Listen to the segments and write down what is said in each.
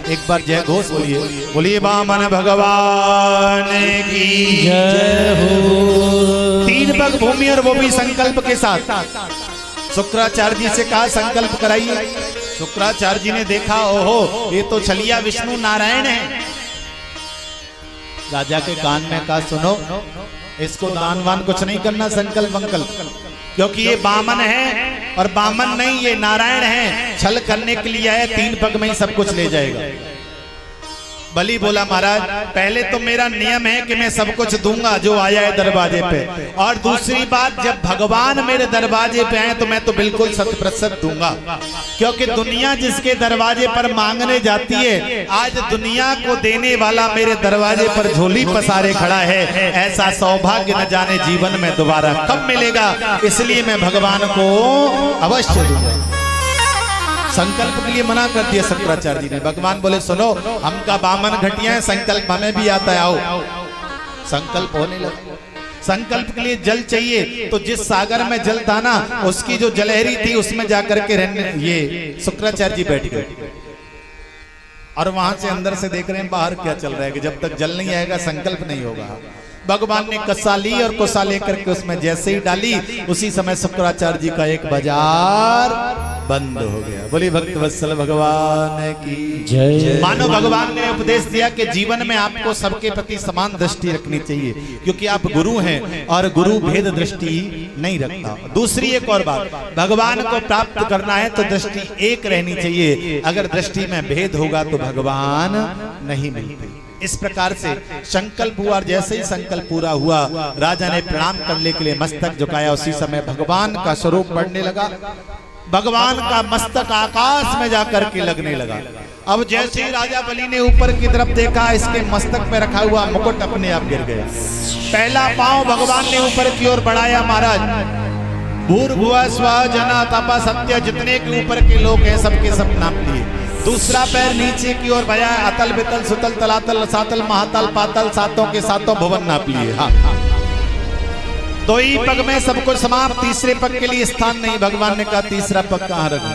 एक बार जय घोष बोलिए, बोलिए वामन भगवान की जय हो। 3 पग भूमि और वो भी संकल्प के साथ। शुक्राचार्य जी से कहा संकल्प कराइए। शुक्राचार्य जी ने देखा, ओहो ये तो छलिया विष्णु नारायण है। राजा के कान में कहा, सुनो इसको दान वान कुछ नहीं करना, संकल्प वंकल्प, क्योंकि ये बामन है और बामन नहीं ये नारायण है, छल करने के लिए आया, 3 पग में ही सब कुछ ले जाएगा। बलि बोला महाराज पहले तो मेरा नियम है कि मैं सब कुछ दूंगा जो आया है दरवाजे पे, और दूसरी बात जब भगवान मेरे दरवाजे पे आए तो मैं तो बिल्कुल 100% दूंगा, क्योंकि दुनिया जिसके दरवाजे पर मांगने जाती है, आज दुनिया को देने वाला मेरे दरवाजे पर झोली पसारे खड़ा है। ऐसा सौभाग्य न जाने जीवन में दोबारा कब मिलेगा, इसलिए मैं भगवान को अवश्य दूंगा। संकल्प के लिए मना कर दिया शुक्राचार्य जी ने। भगवान बोले सुनो हमका बामन घटिया है, संकल्प हमें भी आता है, आओ। संकल्प होने लगा। संकल्प के लिए जल चाहिए, तो जिस सागर में जल था ना उसकी जो जलहरी थी उसमें जाकर के रहने ये शुक्राचार्य जी बैठ गए, और वहां से अंदर से देख रहे हैं बाहर क्या चल रहा है कि जब तक जल नहीं आएगा संकल्प नहीं होगा। भगवान ने कसा ली और कोसा लेकर के उसमें जैसे ही डाली, उसी समय शुक्राचार्य जी का एक बाजार बंद हो गया। बोली भक्त वत्सल भगवान की जय। मानो भगवान ने उपदेश दिया कि जीवन में आपको सबके प्रति समान दृष्टि रखनी चाहिए, क्योंकि आप गुरु हैं और गुरु भेद दृष्टि नहीं रखता। दूसरी एक और बात, भगवान को प्राप्त करना है तो दृष्टि एक रहनी चाहिए, अगर दृष्टि में भेद होगा तो भगवान नहीं मिलते। इस प्रकार से संकल्प हुआ, और जैसे ही संकल्प पूरा हुआ राजा ने प्रणाम करने के लिए मस्तक झुकाया, उसी समय भगवान का स्वरूप बढ़ने लगा। भगवान का मस्तक आकाश में जाकर के लगने लगा। अब जैसे ही राजा बलि ने ऊपर की तरफ देखा, इसके मस्तक पे रखा हुआ मुकुट अपने आप गिर गया। पहला पांव भगवान ने ऊपर की ओर बढ़ाया, महाराज भूर्भुवः स्वः जना तपः सत्य, जितने के ऊपर के लोग हैं सबके सब नाम लिए। दूसरा पैर नीचे की ओर बढ़ाया, अतल बितल सुतल तलातल सातल महातल पातल, सातों के सातों भुवन नाप लिए। हाँ, 2 ही पग में सब कुछ समाप्त। तीसरे पग के लिए स्थान नहीं। भगवान ने कहा तीसरा पग कहाँ रखा?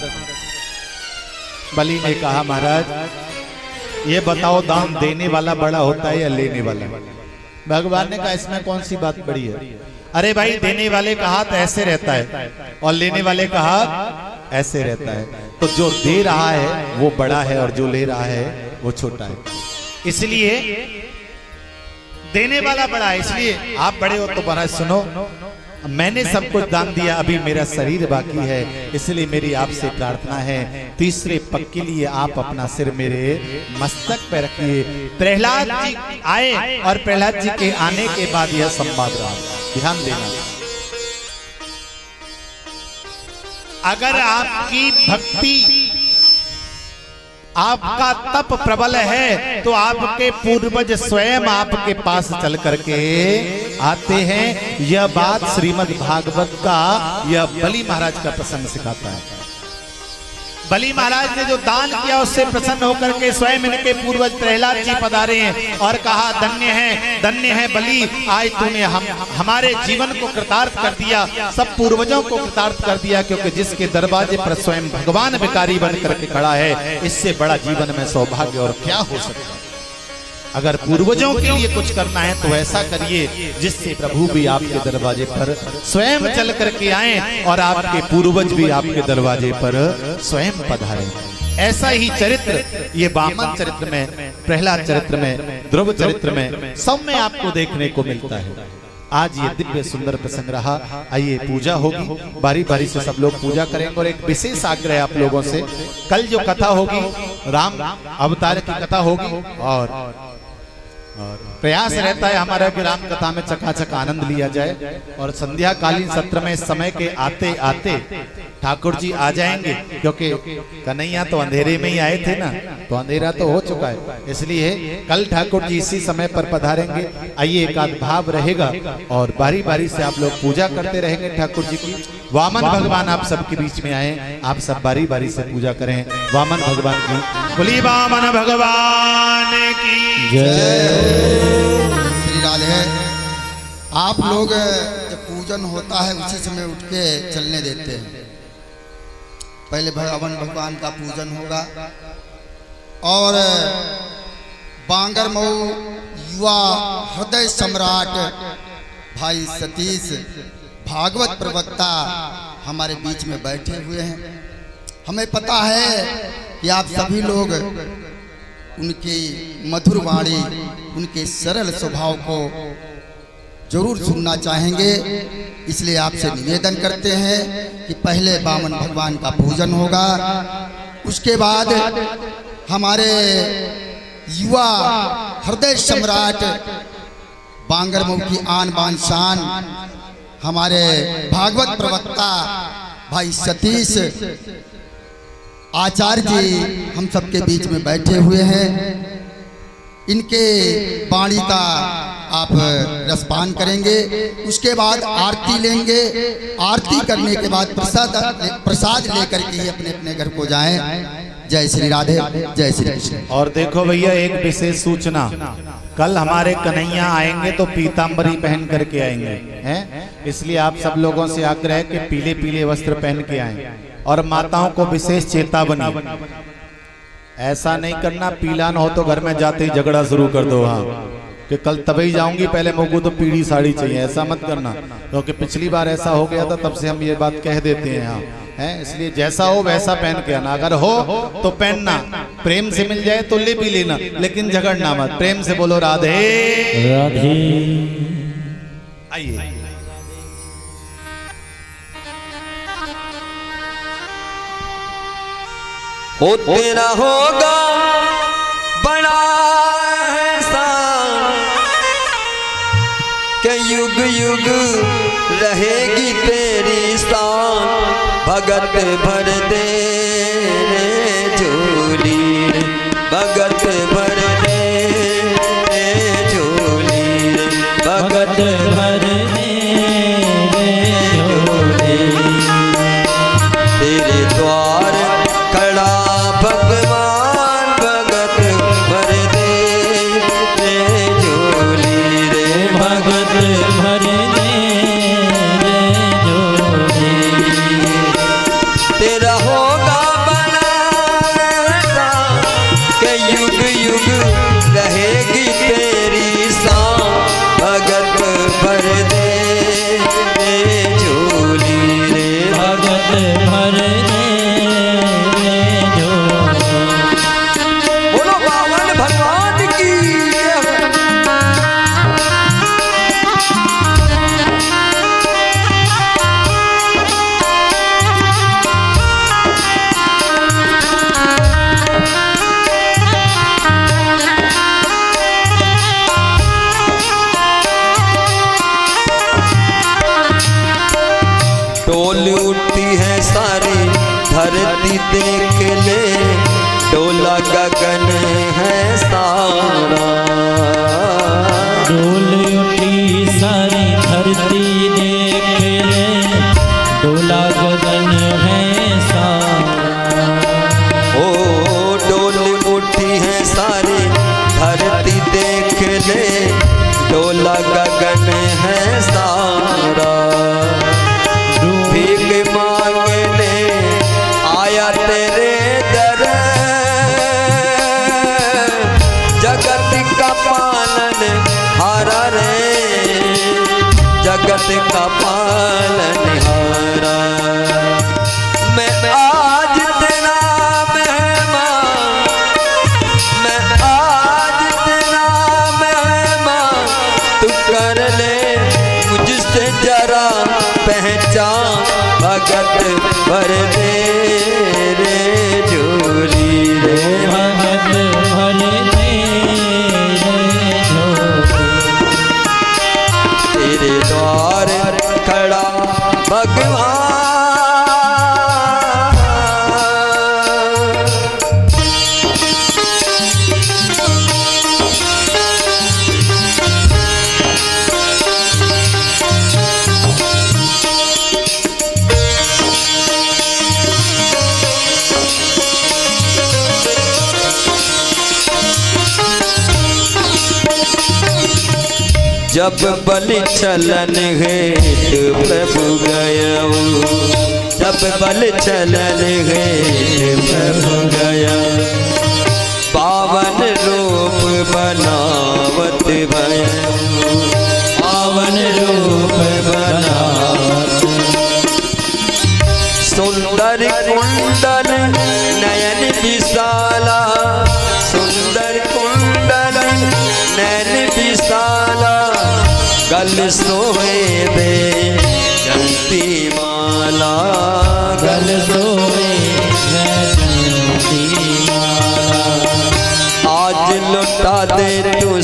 बलि ने कहा महाराज ये बताओ दान देने वाला बड़ा होता है या लेने वाला? भगवान ने कहा इसमें कौन सी बात बड़ी है? अरे भाई देने वाले का हाथ ऐसे रहता है और लेने वाले का हाथ ऐसे रहता है, तो जो दे रहा है वो बड़ा है और जो ले रहा है वो छोटा है। इसलिए देने वाला बड़ा है, इसलिए आप बड़े हो तो महाराज सुनो, मैंने सब कुछ दान दिया, अभी मेरा शरीर बाकी है, इसलिए मेरी आपसे प्रार्थना है तीसरे पग के लिए आप अपना सिर मेरे मस्तक पे रखिए। प्रहलाद जी आए और प्रहलाद जी के आने के बाद यह संवाद रहा, ध्यान देना। अगर आपकी भक्ति आपका तप प्रबल है तो आपके पूर्वज स्वयं आपके पास चल करके आते हैं। यह बात श्रीमद् भागवत का यह बलि महाराज का प्रसंग सिखाता है। बलि महाराज ने जो दान किया उससे प्रसन्न होकर के स्वयं इनके पूर्वज प्रहलाद जी पधारे हैं और कहा धन्य है बलि, आज तूने हमारे जीवन को कृतार्थ कर दिया, सब पूर्वजों को कृतार्थ कर दिया, क्योंकि जिसके दरवाजे पर स्वयं भगवान भिखारी बन करके खड़ा है, इससे बड़ा जीवन में सौभाग्य और क्या हो सकता है। अगर पूर्वजों के लिए कुछ करना है तो ऐसा करिए जिससे प्रभु भी आपके दरवाजे पर स्वयं चल करके आए और आपके पूर्वज भी आपके दरवाजे पर स्वयं पधारे। ऐसा ही चरित्र ये वामन चरित्र में, प्रहलाद चरित्र में, ध्रुव चरित्र में, सब में आपको देखने को मिलता है। आज ये दिव्य सुंदर प्रसंग रहा। आइए पूजा होगी, बारी बारी से सब लोग पूजा करेंगे। और एक विशेष आग्रह आप लोगों से, कल जो कथा होगी राम अवतार की कथा होगी, और प्रयास रहता है हमारा कि राम कथा में चकाचक आनंद लिया जाए। और संध्या कालीन सत्र में समय के आते आते ठाकुर जी आ जाएंगे, क्योंकि कन्हैया तो अंधेरे में ही आए थे ना, तो अंधेरा तो हो चुका है, इसलिए कल ठाकुर जी इसी समय पर पधारेंगे। आइए एक आध भाव रहेगा और बारी बारी से आप लोग पूजा करते रहेंगे ठाकुर जी की। वामन भगवान आप सबके बीच में आए, आप सब बारी बारी से पूजा करें वामन भगवान की। बोली वामन भगवान की जय। श्री राधे। आप लोग जब पूजन होता है उसी समय उठ के चलने देते हैं। पहले भगवान का पूजन होगा, और बांगरमऊ युवा हृदय सम्राट भाई सतीश भागवत प्रवक्ता हमारे बीच में बैठे हुए हैं। हमें पता है कि आप सभी लोग उनकी मधुर वाणी, उनके सरल स्वभाव को जरूर सुनना चाहेंगे, इसलिए आपसे निवेदन करते हैं कि पहले बामन भगवान का पूजन होगा, उसके बाद हमारे युवा हृदय सम्राट बांगरमऊ की आन बान शान हमारे भागवत प्रवक्ता भाई सतीश आचार्य जी हम सबके बीच में बैठे हुए हैं। इनके वाणी का आप रसपान करेंगे, उसके बाद आरती लेंगे। आरती करने के बाद प्रसाद लेकर के ही अपने अपने घर को जाएं। जय श्री राधे, जय श्री कृष्ण। और देखो भैया, एक विशेष सूचना, कल हमारे कन्हैया आएंगे तो पीतांबरी पहन करके आएंगे, हैं? इसलिए आप सब लोगों से आग्रह है कि पीले पीले वस्त्र पहन के आएं। और माताओं को विशेष चेतावनी, ऐसा नहीं करना पीला न हो तो घर में जाते ही झगड़ा शुरू कर दो। हाँ, कि कल तभी जाऊंगी, पहले मुझको तो पीली साड़ी चाहिए, ऐसा मत करना, क्योंकि पिछली बार ऐसा हो गया था, तब से हम ये बात कह देते हैं। हाँ, है, इसलिए जैसा हो वैसा पहन के आना। अगर हो तो पहनना, प्रेम से मिल जाए तो ले भी लेना, लेकिन झगड़ना मत। प्रेम से बोलो राधे राधे। आइए, हो तेरा होगा बड़ा एहसान कि युग युग रहेगी तेरी शान। भगत भर दे रे झोली, भगत भर दे रे झोली, भगत भर दे रे झोली। तेरे द्वार खड़ा भगवान, भगत भर दे रे झोली रे, भगत भर दे रे झोली। तेरा होगा बना के युग युग रहेगी तेरी शान। भगत भर दे रे झोली रे, भगत भर दे। बोलो बावन भगवान की। डोल उठती है सारी धरती देख ले, डोला गगन है सारा। डोल उठी सारी धरती देख ले, डोला गगन है सारा। ओ डोल उठी है सारी धरती देख ले, डोला गगन है सारा। भीख मांगने आया तेरे दर, जगत का पालन हारा रे, जगत का पालन हारा। मैं आज तेरा मेहमान, मैं आज तेरा मेहमान, तू कर ले मुझसे जरा पहचान। भगत भर दे रे झोली रे, भगत भर दे रे झोली। तेरे द्वार खड़ा भगवान। जब बलि चलन हेत प्रभु गया, जब बलि चलन हेत प्रभु गया। रूप बनावत भय पावन रूप बनावत सुंदर कुंडल नयन विशाला सुंदर कुंडल नयन विशाला गल सोए दे जंती माला गल सोए जयंती माला। आज लुटा दे तू